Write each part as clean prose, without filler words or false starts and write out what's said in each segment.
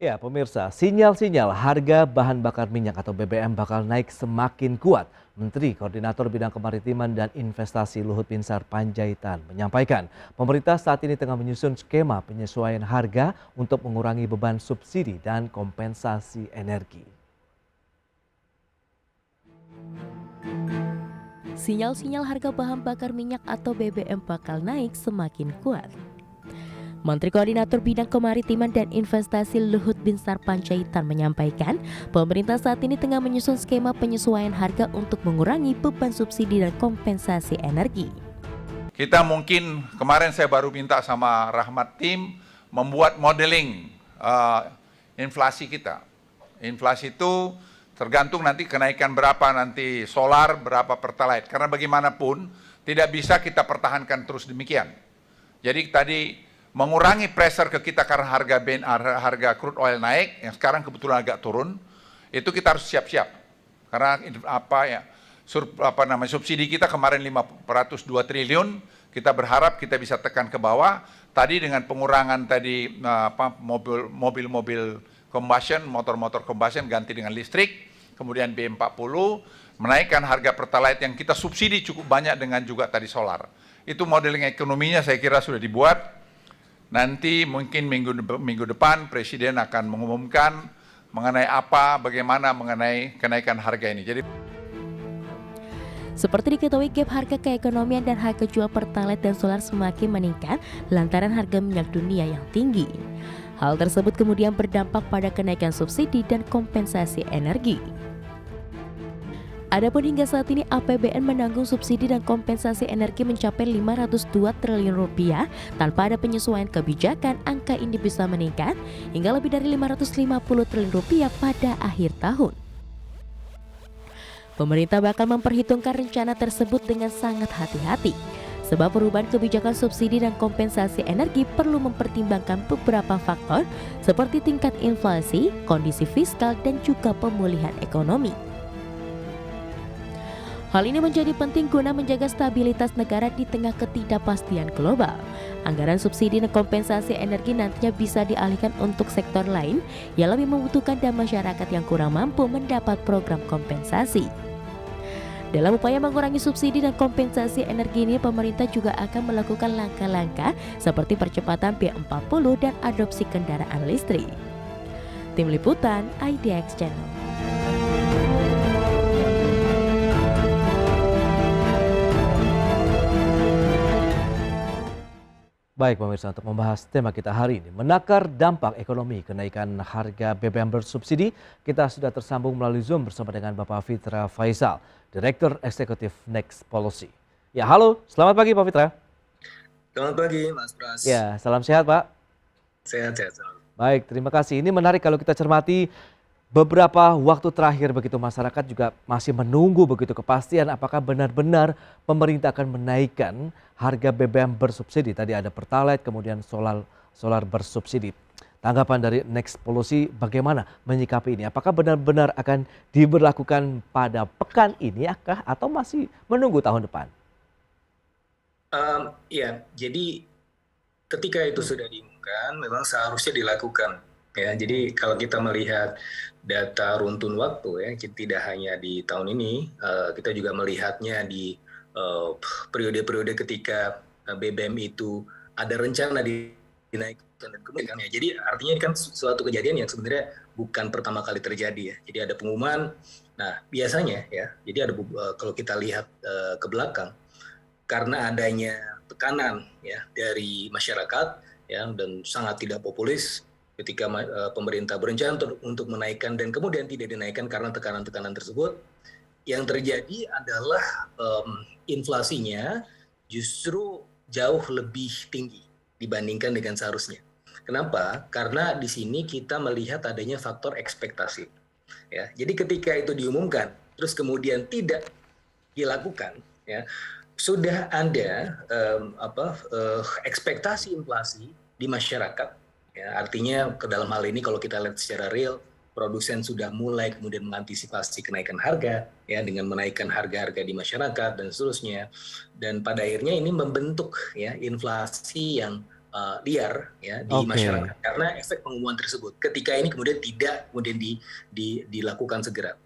Ya, pemirsa, sinyal-sinyal harga bahan bakar minyak atau BBM bakal naik semakin kuat. Menteri Koordinator Bidang Kemaritiman dan Investasi Luhut Binsar Panjaitan menyampaikan, pemerintah saat ini tengah menyusun skema penyesuaian harga untuk mengurangi beban subsidi dan kompensasi energi. Sinyal-sinyal harga bahan bakar minyak atau BBM bakal naik semakin kuat. Menteri Koordinator Bidang Kemaritiman dan Investasi Luhut Binsar Panjaitan menyampaikan, pemerintah saat ini tengah menyusun skema penyesuaian harga untuk mengurangi beban subsidi dan kompensasi energi. Kita mungkin kemarin saya baru minta sama Rahmat tim membuat modeling inflasi kita. Inflasi itu tergantung nanti kenaikan berapa nanti solar, berapa pertalite. Karena bagaimanapun tidak bisa kita pertahankan terus demikian. Jadi tadi mengurangi pressure ke kita karena harga crude oil naik, yang sekarang kebetulan agak turun, itu kita harus siap-siap. Karena subsidi kita kemarin 502 triliun, kita berharap kita bisa tekan ke bawah. Tadi dengan pengurangan tadi mobil-mobil combustion, motor-motor combustion ganti dengan listrik, kemudian B40, menaikkan harga pertalite yang kita subsidi cukup banyak dengan juga tadi solar. Itu modeling ekonominya saya kira sudah dibuat. Nanti mungkin minggu depan Presiden akan mengumumkan mengenai bagaimana mengenai kenaikan harga ini. Seperti diketahui, gap harga keekonomian dan harga jual pertalite dan solar semakin meningkat lantaran harga minyak dunia yang tinggi. Hal tersebut kemudian berdampak pada kenaikan subsidi dan kompensasi energi. Adapun hingga saat ini APBN menanggung subsidi dan kompensasi energi mencapai 502 triliun rupiah. Tanpa ada penyesuaian kebijakan, angka ini bisa meningkat hingga lebih dari 550 triliun rupiah pada akhir tahun. Pemerintah bakal memperhitungkan rencana tersebut dengan sangat hati-hati, sebab perubahan kebijakan subsidi dan kompensasi energi perlu mempertimbangkan beberapa faktor seperti tingkat inflasi, kondisi fiskal, dan juga pemulihan ekonomi. Hal ini menjadi penting guna menjaga stabilitas negara di tengah ketidakpastian global. Anggaran subsidi dan kompensasi energi nantinya bisa dialihkan untuk sektor lain yang lebih membutuhkan dan masyarakat yang kurang mampu mendapat program kompensasi. Dalam upaya mengurangi subsidi dan kompensasi energi ini, pemerintah juga akan melakukan langkah-langkah seperti percepatan B40 dan adopsi kendaraan listrik. Tim Liputan IDX Channel. Baik pemirsa, untuk membahas tema kita hari ini, menakar dampak ekonomi kenaikan harga BBM bersubsidi, kita sudah tersambung melalui Zoom bersama dengan Bapak Fitra Faisal, Direktur Eksekutif Next Policy. Ya, halo, selamat pagi Pak Fitra. Selamat pagi Mas Pras. Ya, salam sehat Pak. Sehat-sehat. Baik, terima kasih. Ini menarik kalau kita cermati beberapa waktu terakhir begitu masyarakat juga masih menunggu begitu kepastian apakah benar-benar pemerintah akan menaikkan harga BBM bersubsidi. Tadi ada pertalite, kemudian solar bersubsidi. Tanggapan dari Next Policy bagaimana menyikapi ini? Apakah benar-benar akan diberlakukan pada pekan ini atau masih menunggu tahun depan? Ya, jadi ketika itu sudah diumumkan memang seharusnya dilakukan. Ya, jadi kalau kita melihat data runtun waktu ya, tidak hanya di tahun ini, kita juga melihatnya di periode-periode ketika BBM itu ada rencana dinaikkan dan kemudian ya. Jadi artinya ini kan suatu kejadian yang sebenarnya bukan pertama kali terjadi ya. Jadi ada pengumuman. Nah, biasanya ya, jadi ada kalau kita lihat ke belakang karena adanya tekanan ya dari masyarakat ya dan sangat tidak populis ketika pemerintah berencana untuk menaikkan dan kemudian tidak dinaikkan karena tekanan-tekanan tersebut, yang terjadi adalah inflasinya justru jauh lebih tinggi dibandingkan dengan seharusnya. Kenapa? Karena di sini kita melihat adanya faktor ekspektasi. Ya, jadi ketika itu diumumkan, terus kemudian tidak dilakukan, ya, sudah ada ekspektasi inflasi di masyarakat. Ya, artinya ke dalam hal ini kalau kita lihat secara real, produsen sudah mulai kemudian mengantisipasi kenaikan harga ya dengan menaikkan harga-harga di masyarakat dan seterusnya. Dan pada akhirnya ini membentuk ya inflasi yang liar ya di Oke. masyarakat karena efek pengumuman tersebut. Ketika ini kemudian tidak kemudian dilakukan segera.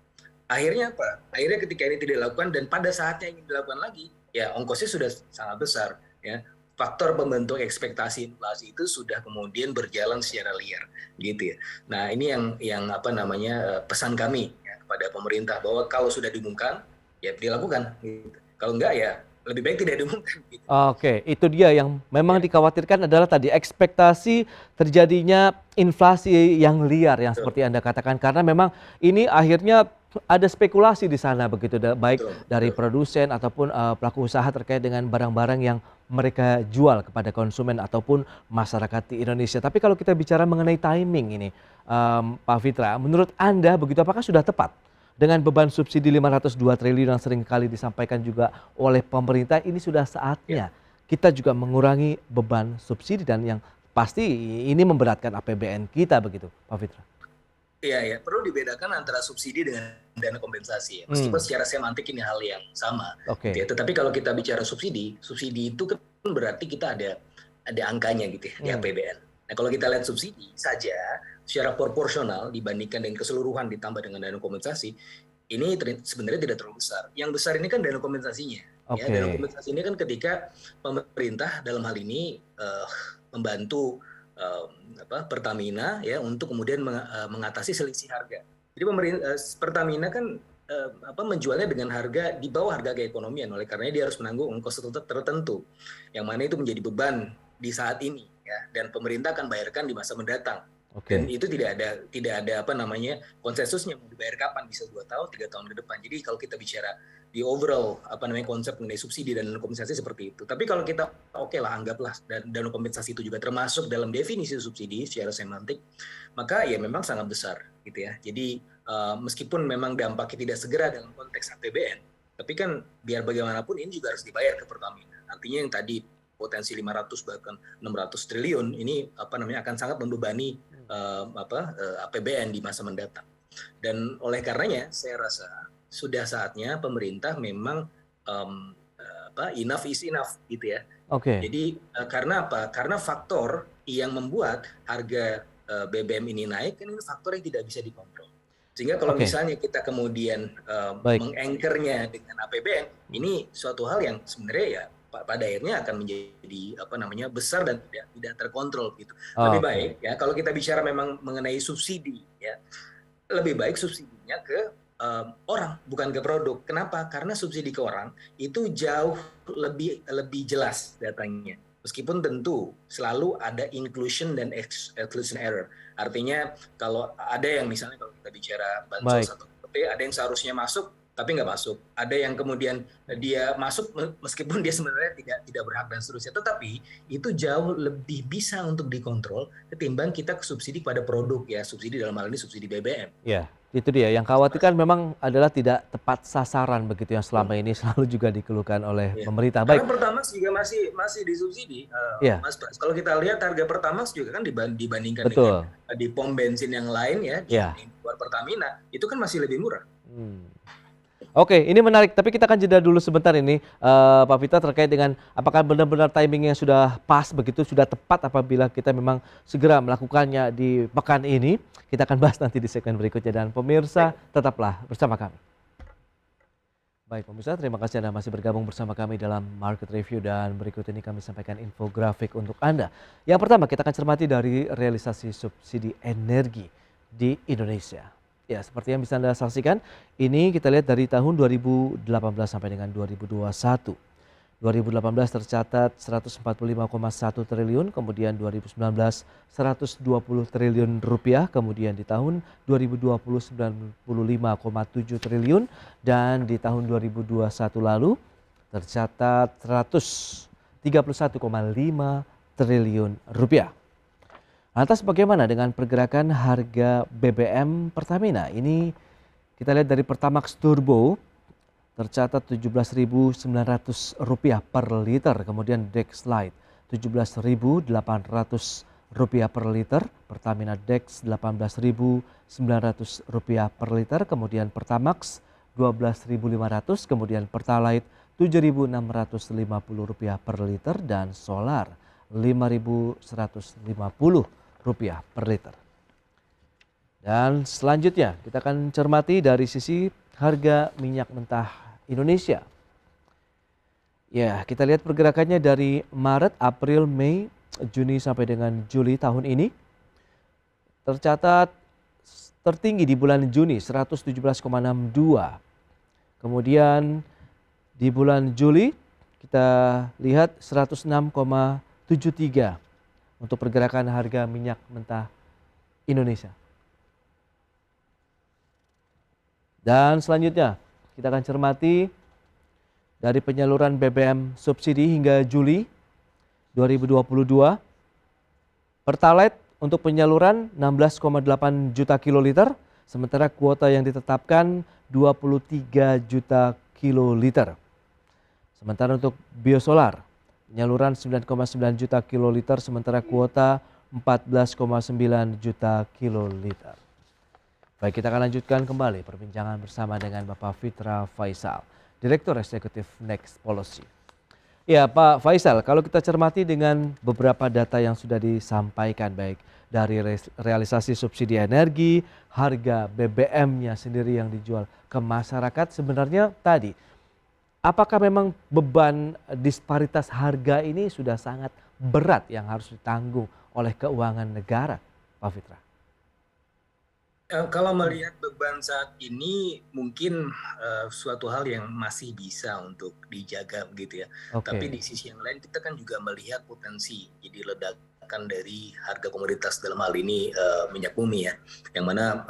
Akhirnya apa? Akhirnya ketika ini tidak dilakukan dan pada saatnya ingin dilakukan lagi, ya ongkosnya sudah sangat besar. Ya, faktor pembentuk ekspektasi inflasi itu sudah kemudian berjalan secara liar, gitu ya. Nah ini yang apa namanya pesan kami ya, kepada pemerintah bahwa kalau sudah diumumkan, ya dilakukan. Gitu. Kalau enggak ya lebih baik tidak diumumkan. Gitu. Oke, itu dia yang memang dikhawatirkan adalah tadi ekspektasi terjadinya inflasi yang liar yang seperti Anda katakan karena memang ini akhirnya ada spekulasi di sana begitu baik dari produsen ataupun pelaku usaha terkait dengan barang-barang yang mereka jual kepada konsumen ataupun masyarakat di Indonesia. Tapi kalau kita bicara mengenai timing ini, Pak Fitra, menurut Anda begitu apakah sudah tepat? Dengan beban subsidi 502 triliun yang sering kali disampaikan juga oleh pemerintah, ini sudah saatnya kita juga mengurangi beban subsidi dan yang pasti ini memberatkan APBN kita begitu, Pak Fitra. Iya, ya, perlu dibedakan antara subsidi dengan dana kompensasi. Ya. Meskipun secara semantik ini hal yang sama. Oke. Ya, tetapi kalau kita bicara subsidi itu kan berarti kita ada angkanya gitu ya di APBN. Nah kalau kita lihat subsidi saja secara proporsional dibandingkan dengan keseluruhan ditambah dengan dana kompensasi, ini sebenarnya tidak terlalu besar. Yang besar ini kan dana kompensasinya. Ya, dana kompensasi ini kan ketika pemerintah dalam hal ini membantu Pertamina ya untuk kemudian mengatasi selisih harga. Jadi Pertamina kan menjualnya dengan harga di bawah harga keekonomian, oleh karenanya dia harus menanggung ongkos tertentu yang mana itu menjadi beban di saat ini ya, dan pemerintah akan bayarkan di masa mendatang. Dan itu tidak ada konsensusnya mau dibayar kapan, bisa 2 tahun 3 tahun ke depan. Jadi kalau kita bicara di overall konsep mengenai subsidi dan dana kompensasi seperti itu. Tapi kalau kita anggaplah dana kompensasi itu juga termasuk dalam definisi subsidi secara semantik, maka ya memang sangat besar gitu ya. Jadi meskipun memang dampaknya tidak segera dalam konteks APBN, tapi kan biar bagaimanapun ini juga harus dibayar ke Pertamina. Artinya yang tadi potensi 500 bahkan 600 triliun ini akan sangat membebani APBN di masa mendatang. Dan oleh karenanya saya rasa sudah saatnya pemerintah memang enough is enough gitu ya. Jadi karena apa? Karena faktor yang membuat harga BBM ini naik kan ini faktor yang tidak bisa dikontrol. Sehingga kalau misalnya kita kemudian mengangkernya dengan APBN, ini suatu hal yang sebenarnya ya pada akhirnya akan menjadi besar dan tidak terkontrol gitu. Lebih baik ya kalau kita bicara memang mengenai subsidi ya, lebih baik subsidinya ke orang bukan ke produk. Kenapa? Karena subsidi ke orang itu jauh lebih jelas datanya. Meskipun tentu selalu ada inclusion dan exclusion error. Artinya kalau ada yang misalnya kalau kita bicara bansos atau ada yang seharusnya masuk tapi nggak masuk. Ada yang kemudian dia masuk meskipun dia sebenarnya tidak berhak dan seterusnya. Tetapi itu jauh lebih bisa untuk dikontrol ketimbang kita subsidi pada produk ya, subsidi dalam hal ini subsidi BBM. Ya, itu dia. Yang khawatirkan memang adalah tidak tepat sasaran begitu yang selama ini selalu juga dikeluhkan oleh pemerintah. Baik. Karena Pertamax juga masih disubsidi, Mas Pras. Kalau kita lihat harga Pertamax juga kan dibandingkan dengan di pom bensin yang lain ya, di luar Pertamina itu kan masih lebih murah. Oke, ini menarik. Tapi kita akan jeda dulu sebentar ini, Pak Fitra, terkait dengan apakah benar-benar timingnya sudah pas begitu, sudah tepat apabila kita memang segera melakukannya di pekan ini. Kita akan bahas nanti di segmen berikutnya dan pemirsa tetaplah bersama kami. Baik pemirsa, terima kasih Anda masih bergabung bersama kami dalam Market Review dan berikut ini kami sampaikan infografik untuk Anda. Yang pertama kita akan cermati dari realisasi subsidi energi di Indonesia. Ya, seperti yang bisa Anda saksikan, ini kita lihat dari tahun 2018 sampai dengan 2021. 2018 tercatat 145,1 triliun, kemudian 2019 120 triliun rupiah, kemudian di tahun 2020 95,7 triliun, dan di tahun 2021 lalu tercatat 131,5 triliun rupiah. Lantas bagaimana dengan pergerakan harga BBM Pertamina? Ini kita lihat dari Pertamax Turbo tercatat Rp17.900 per liter, kemudian Dex Lite Rp17.800 per liter, Pertamina Dex Rp18.900 per liter, kemudian Pertamax Rp12.500, kemudian Pertalite Rp7.650 per liter, dan Solar Rp5.150 per liter. Dan selanjutnya kita akan cermati dari sisi harga minyak mentah Indonesia. Ya, kita lihat pergerakannya dari Maret, April, Mei, Juni sampai dengan Juli tahun ini. Tercatat tertinggi di bulan Juni 117,62. Kemudian di bulan Juli kita lihat 106,73 untuk pergerakan harga minyak mentah Indonesia. Dan selanjutnya kita akan cermati dari penyaluran BBM subsidi hingga Juli 2022. Pertalite untuk penyaluran 16,8 juta kiloliter, sementara kuota yang ditetapkan 23 juta kiloliter. Sementara untuk biosolar, penyaluran 9,9 juta kiloliter, sementara kuota 14,9 juta kiloliter. Baik, kita akan lanjutkan kembali perbincangan bersama dengan Bapak Fitra Faisal, Direktur Eksekutif Next Policy. Ya Pak Faisal, kalau kita cermati dengan beberapa data yang sudah disampaikan, baik dari realisasi subsidi energi, harga BBM-nya sendiri yang dijual ke masyarakat, sebenarnya tadi apakah memang beban disparitas harga ini sudah sangat berat yang harus ditanggung oleh keuangan negara, Pak Fitra? Kalau melihat beban saat ini mungkin suatu hal yang masih bisa untuk dijaga begitu ya. Oke. Tapi di sisi yang lain kita kan juga melihat potensi jadi ledakan dari harga komoditas dalam hal ini minyak bumi ya. Yang mana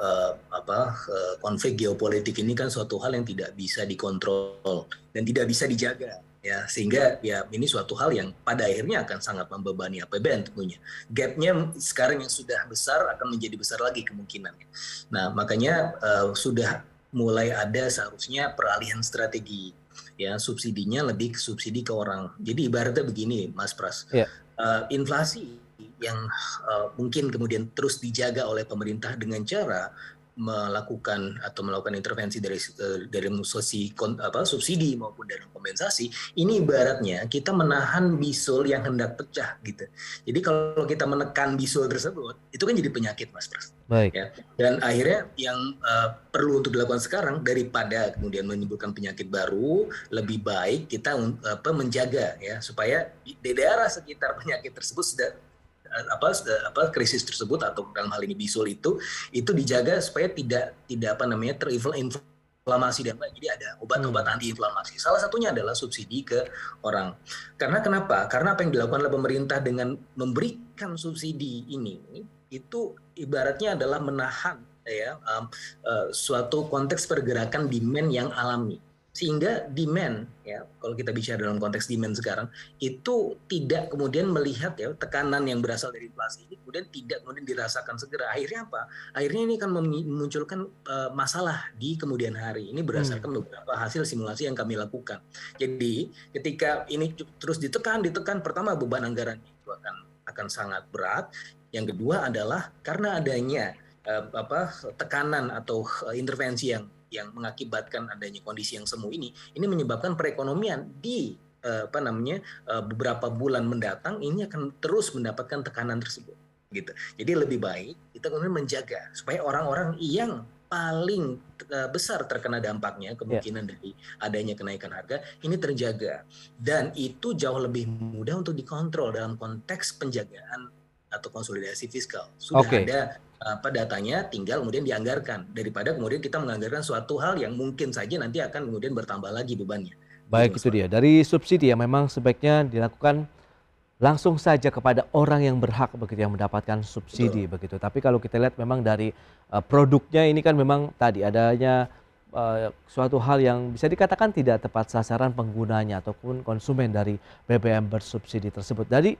konflik geopolitik ini kan suatu hal yang tidak bisa dikontrol dan tidak bisa dijaga. Ya, sehingga ya ini suatu hal yang pada akhirnya akan sangat membebani APBN tentunya. Gapnya sekarang yang sudah besar akan menjadi besar lagi kemungkinannya. Nah makanya sudah mulai ada seharusnya peralihan strategi, ya subsidinya lebih ke subsidi ke orang. Jadi ibaratnya begini Mas Pras, inflasi yang mungkin kemudian terus dijaga oleh pemerintah dengan cara melakukan intervensi dari subsidi maupun dana kompensasi, ini ibaratnya kita menahan bisul yang hendak pecah gitu. Jadi kalau kita menekan bisul tersebut, itu kan jadi penyakit Mas Pras. Baik. Ya. Dan akhirnya yang perlu untuk dilakukan sekarang daripada kemudian menimbulkan penyakit baru, lebih baik kita menjaga ya supaya di daerah sekitar penyakit tersebut sudah krisis tersebut atau dalam hal ini bisul itu dijaga supaya tidak terinflamasi dan lain. Jadi ada obat-obat antiinflamasi. Salah satunya adalah subsidi ke orang. Karena kenapa? Karena apa yang dilakukan oleh pemerintah dengan memberikan subsidi ini itu ibaratnya adalah menahan suatu konteks pergerakan demand yang alami. Sehingga demand ya kalau kita bicara dalam konteks demand sekarang itu tidak kemudian melihat ya tekanan yang berasal dari inflasi ini kemudian tidak kemudian dirasakan segera. Akhirnya apa? Akhirnya ini akan memunculkan masalah di kemudian hari. Ini berdasarkan beberapa hasil simulasi yang kami lakukan. Jadi ketika ini terus ditekan pertama beban anggaran itu akan sangat berat. Yang kedua adalah karena adanya tekanan atau intervensi yang mengakibatkan adanya kondisi yang semu ini menyebabkan perekonomian di beberapa bulan mendatang ini akan terus mendapatkan tekanan tersebut gitu. Jadi lebih baik kita kemudian menjaga supaya orang-orang yang paling besar terkena dampaknya kemungkinan dari adanya kenaikan harga ini terjaga dan itu jauh lebih mudah untuk dikontrol dalam konteks penjagaan atau konsolidasi fiskal. Sudah ada datanya, tinggal kemudian dianggarkan daripada kemudian kita menganggarkan suatu hal yang mungkin saja nanti akan kemudian bertambah lagi bebannya. Baik, itu dia. Dari subsidi yang memang sebaiknya dilakukan langsung saja kepada orang yang berhak begitu, yang mendapatkan subsidi. Betul. Begitu. Tapi kalau kita lihat memang dari produknya ini kan memang tadi adanya suatu hal yang bisa dikatakan tidak tepat sasaran penggunanya ataupun konsumen dari BBM bersubsidi tersebut. Jadi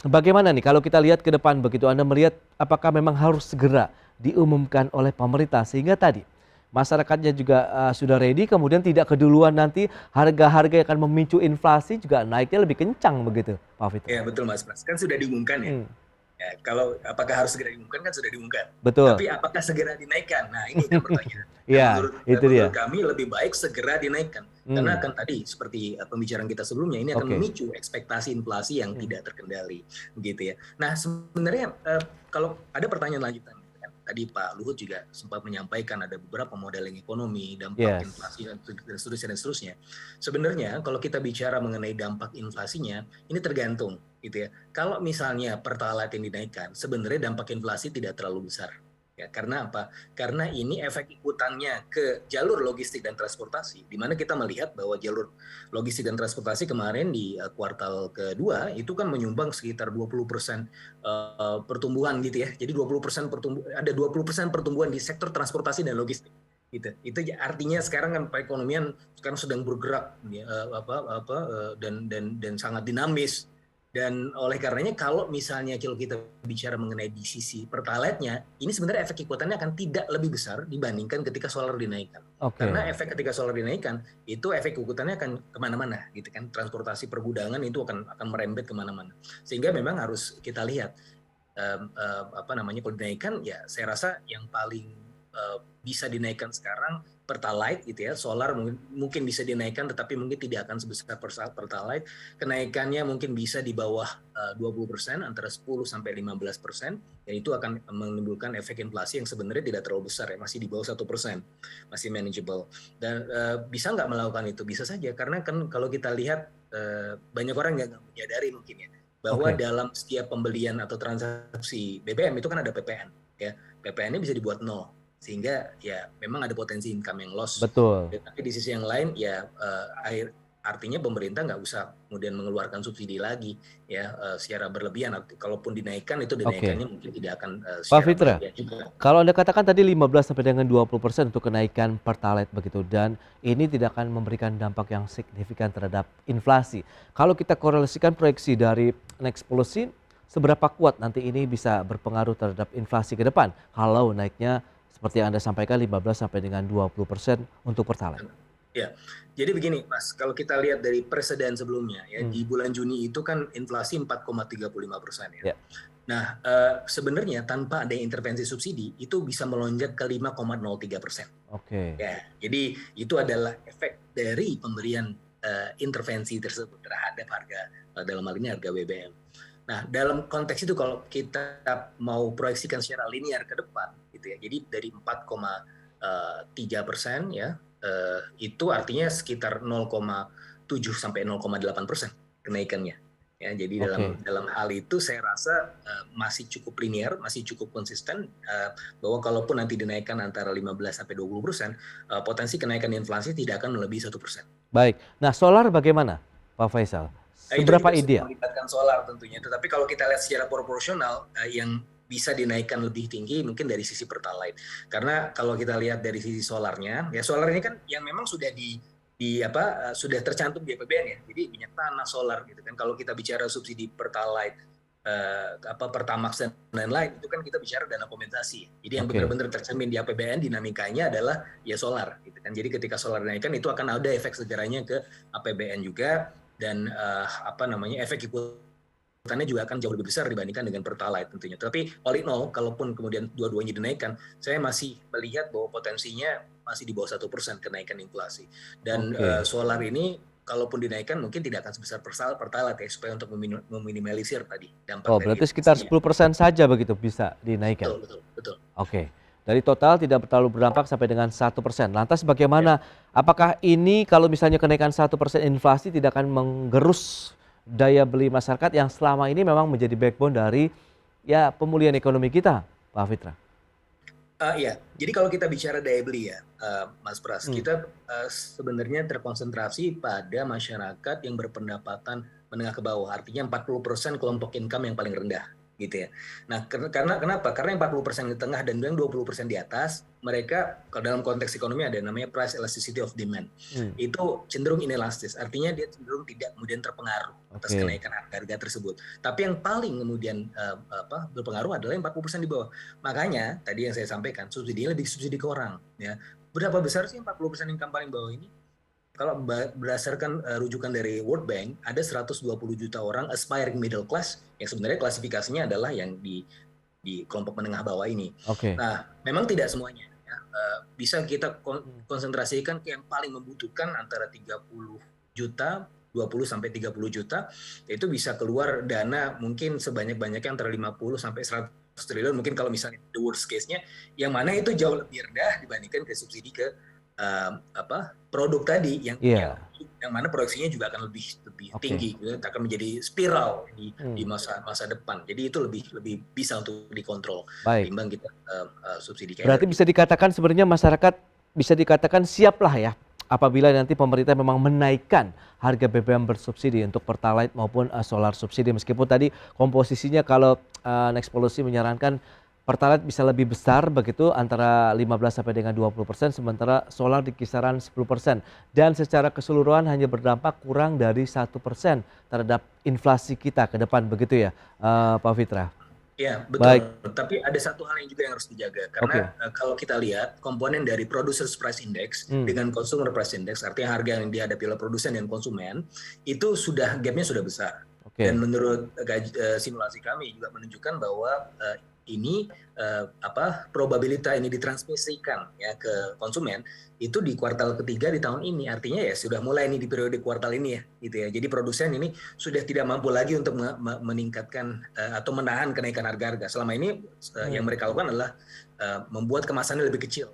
bagaimana nih kalau kita lihat ke depan begitu, Anda melihat apakah memang harus segera diumumkan oleh pemerintah sehingga tadi masyarakatnya juga sudah ready, kemudian tidak keduluan nanti harga-harga yang akan memicu inflasi juga naiknya lebih kencang begitu, Pak Fitra? Ya betul Mas Pras, kan sudah diumumkan ya. Ya, kalau apakah harus segera diumumkan kan sudah diumumkan. Betul. Tapi apakah segera dinaikkan? Nah ini kan pertanyaan. Ya, menurut dia. Kami lebih baik segera dinaikkan. Karena kan tadi seperti pembicaraan kita sebelumnya ini akan Oke. memicu ekspektasi inflasi yang tidak terkendali, gitu ya. Nah sebenarnya kalau ada pertanyaan lanjutan, gitu kan. Tadi Pak Luhut juga sempat menyampaikan ada beberapa modeling ekonomi, dampak Yes. inflasi dan seterusnya. Sebenarnya kalau kita bicara mengenai dampak inflasinya, ini tergantung, gitu ya. Kalau misalnya pertalite yang dinaikkan, sebenarnya dampak inflasi tidak terlalu besar. Ya, karena apa? Karena ini efek ikutannya ke jalur logistik dan transportasi, di mana kita melihat bahwa jalur logistik dan transportasi kemarin di kuartal kedua itu kan menyumbang sekitar 20% pertumbuhan gitu ya. Jadi 20% ada 20% pertumbuhan di sektor transportasi dan logistik. Gitu. Itu artinya sekarang kan perekonomian sekarang sedang bergerak ya, dan sangat dinamis. Dan oleh karenanya kalau misalnya kalau kita bicara mengenai di sisi pertalite-nya, ini sebenarnya efek ikutannya akan tidak lebih besar dibandingkan ketika solar dinaikkan. Oke. Karena efek ketika solar dinaikkan, itu efek ikutannya akan kemana-mana, gitu kan. Transportasi pergudangan itu akan merembet kemana-mana. Sehingga memang harus kita lihat, kalau dinaikkan, ya saya rasa yang paling bisa dinaikkan sekarang pertalite gitu ya, solar mungkin bisa dinaikkan tetapi mungkin tidak akan sebesar pertalite. Kenaikannya mungkin bisa di bawah 20%, antara 10 sampai 15%, dan itu akan menimbulkan efek inflasi yang sebenarnya tidak terlalu besar ya, masih di bawah 1%, masih manageable. Dan bisa nggak melakukan itu? Bisa saja, karena kan kalau kita lihat banyak orang yang nggak menyadari mungkin ya, bahwa dalam setiap pembelian atau transaksi BBM itu kan ada PPN ya, PPN-nya bisa dibuat nol, sehingga ya memang ada potensi income yang loss. Betul. Tapi di sisi yang lain ya artinya pemerintah nggak usah kemudian mengeluarkan subsidi lagi ya secara berlebihan. Kalaupun dinaikkan itu dinaikannya mungkin tidak akan Pak secara Fitra, berlebihan juga. kalau Anda katakan tadi 15 sampai dengan 20% untuk kenaikan pertalite begitu, dan ini tidak akan memberikan dampak yang signifikan terhadap inflasi. Kalau kita korelasikan proyeksi dari next policy, seberapa kuat nanti ini bisa berpengaruh terhadap inflasi ke depan kalau naiknya seperti yang Anda sampaikan 15 sampai dengan 20% untuk pertalite? Ya, jadi begini Mas, kalau kita lihat dari presiden sebelumnya ya, di bulan Juni itu kan inflasi 4,35% ya. Nah, sebenarnya tanpa ada intervensi subsidi itu bisa melonjak ke 5,03%. Oke. Ya, jadi itu adalah efek dari pemberian intervensi tersebut terhadap harga, dalam hal ini harga BBM. Nah, dalam konteks itu kalau kita mau proyeksikan secara linear ke depan, gitu ya, jadi dari 4,3% ya, itu artinya sekitar 0,7 sampai 0,8% kenaikannya. Ya, jadi dalam hal itu saya rasa masih cukup linear, masih cukup konsisten, bahwa kalaupun nanti dinaikkan antara 15 sampai 20%, potensi kenaikan inflasi tidak akan melebihi 1%. Baik. Nah, solar bagaimana, Pak Faisal? Seberapa ideal? Melibatkan solar tentunya. Tetapi kalau kita lihat secara proporsional, yang bisa dinaikkan lebih tinggi mungkin dari sisi pertalite. Karena kalau kita lihat dari sisi solarnya, ya solar ini kan yang memang sudah sudah tercantum di APBN ya. Jadi minyak tanah, solar gitu kan. Kalau kita bicara subsidi pertalite, Pertamax dan lain-lain, itu kan kita bicara dana kompensasi. Jadi yang benar-benar tercermin di APBN dinamikanya adalah ya solar gitu kan. Jadi ketika solar dinaikkan itu akan ada efek sejarahnya ke APBN juga, dan efek ikutannya juga akan jauh lebih besar dibandingkan dengan pertalite tentunya. Tapi all in all, kalaupun kemudian dua-duanya dinaikkan, saya masih melihat bahwa potensinya masih di bawah 1% kenaikan inflasi. Dan solar ini kalaupun dinaikkan mungkin tidak akan sebesar pertalite ya, supaya untuk meminimalisir tadi dampak. Oh, berarti sekitar 10% saja begitu bisa dinaikkan? Betul. Oke. Dari total tidak terlalu berdampak sampai dengan 1%. Lantas bagaimana? Apakah ini kalau misalnya kenaikan 1% inflasi tidak akan menggerus daya beli masyarakat yang selama ini memang menjadi backbone dari ya pemulihan ekonomi kita, Pak Fitra? Iya, jadi kalau kita bicara daya beli ya, Mas Pras, kita sebenarnya terkonsentrasi pada masyarakat yang berpendapatan menengah ke bawah, artinya 40% kelompok income yang paling rendah, gitu ya. Nah, karena kenapa? Karena yang 40% di tengah dan yang 20% di atas, mereka kalau dalam konteks ekonomi ada namanya price elasticity of demand. Itu cenderung inelastis, artinya dia cenderung tidak kemudian terpengaruh atas kenaikan harga tersebut. Tapi yang paling kemudian berpengaruh adalah yang 40% di bawah. Makanya tadi yang saya sampaikan, subsidinya lebih subsidi ke orang, ya. Berapa besar sih 40% income paling bawah ini? Kalau berdasarkan rujukan dari World Bank, ada 120 juta orang aspiring middle class yang sebenarnya klasifikasinya adalah yang di kelompok menengah bawah ini. Nah, memang tidak semuanya. bisa kita konsentrasikan ke yang paling membutuhkan antara 30 juta 20 sampai 30 juta, itu bisa keluar dana mungkin sebanyak-banyaknya antara 50 sampai 100 triliun, mungkin kalau misalnya the worst case-nya, yang mana itu jauh lebih rendah dibandingkan ke subsidi ke produk tadi yang mana produksinya juga akan lebih tinggi, akan menjadi spiral di masa depan. Jadi itu lebih bisa untuk dikontrol ketimbang kita subsidi. Berarti bisa dikatakan sebenarnya masyarakat bisa dikatakan siaplah ya apabila nanti pemerintah memang menaikkan harga BBM bersubsidi untuk Pertalite maupun solar subsidi, meskipun tadi komposisinya kalau Next Policy menyarankan Pertalite bisa lebih besar begitu antara 15 sampai dengan 20%, sementara solar di kisaran 10%, dan secara keseluruhan hanya berdampak kurang dari 1% terhadap inflasi kita ke depan begitu ya Pak Fitra. Ya betul. Baik. Tapi ada satu hal yang juga yang harus dijaga, karena kalau kita lihat komponen dari Producers Price Index dengan Consumer Price Index, artinya harga yang dihadapi oleh produsen dan konsumen, itu gapnya sudah besar. Dan menurut simulasi kami juga menunjukkan bahwa ini probabilitas ini ditransmisikan ya ke konsumen itu di kuartal ketiga di tahun ini, artinya ya sudah mulai nih di periode kuartal ini ya gitu ya. Jadi produsen ini sudah tidak mampu lagi untuk meningkatkan atau menahan kenaikan harga-harga. Selama ini yang mereka lakukan adalah membuat kemasannya lebih kecil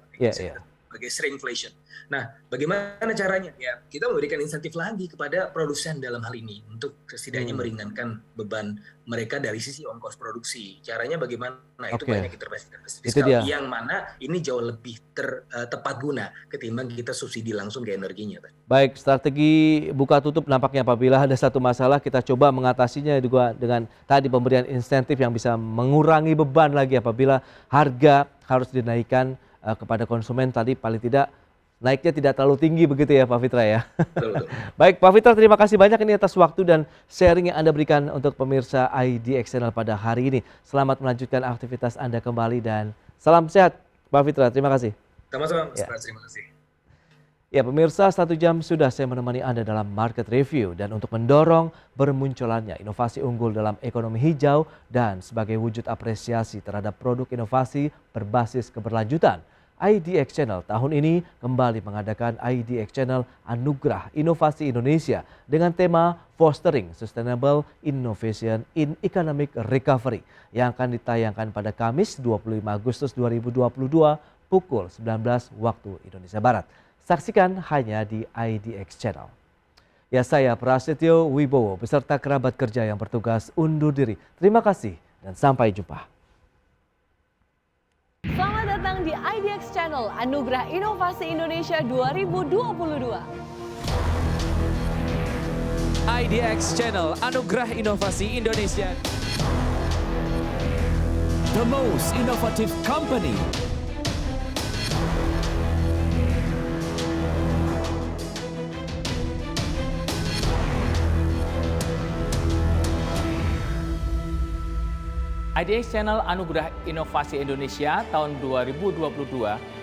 sebagai shrinkflation. Nah, bagaimana caranya? Ya, kita memberikan insentif lagi kepada produsen dalam hal ini untuk setidaknya meringankan beban mereka dari sisi ongkos produksi. Caranya bagaimana? Itu banyak intervensi fiskal yang mana ini jauh lebih tepat guna ketimbang kita subsidi langsung ke energinya. Baik, strategi buka tutup nampaknya apabila ada satu masalah kita coba mengatasinya juga dengan tadi pemberian insentif yang bisa mengurangi beban lagi apabila harga harus dinaikkan kepada konsumen, tadi paling tidak naiknya tidak terlalu tinggi begitu ya Pak Fitra ya. Betul. Baik Pak Fitra, terima kasih banyak ini atas waktu dan sharing yang Anda berikan untuk pemirsa IDX Channel pada hari ini. Selamat melanjutkan aktivitas Anda kembali dan salam sehat Pak Fitra, terima kasih. Sama-sama, terima kasih. Ya pemirsa, 1 jam sudah saya menemani Anda dalam Market Review, dan untuk mendorong bermunculannya inovasi unggul dalam ekonomi hijau dan sebagai wujud apresiasi terhadap produk inovasi berbasis keberlanjutan, IDX Channel tahun ini kembali mengadakan IDX Channel Anugerah Inovasi Indonesia dengan tema Fostering Sustainable Innovation in Economic Recovery yang akan ditayangkan pada Kamis 25 Agustus 2022 pukul 19 waktu Indonesia Barat. Saksikan hanya di IDX Channel. Ya, saya Prasetyo Wibowo beserta kerabat kerja yang bertugas undur diri. Terima kasih dan sampai jumpa. Selamat datang di IDX Channel Anugerah Inovasi Indonesia 2022. IDX Channel Anugerah Inovasi Indonesia. The most innovative company. IDX Channel Anugerah Inovasi Indonesia tahun 2022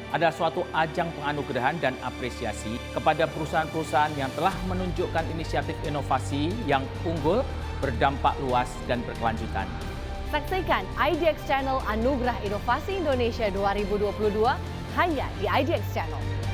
adalah suatu ajang penganugerahan dan apresiasi kepada perusahaan-perusahaan yang telah menunjukkan inisiatif inovasi yang unggul, berdampak luas, dan berkelanjutan. Saksikan IDX Channel Anugerah Inovasi Indonesia 2022 hanya di IDX Channel.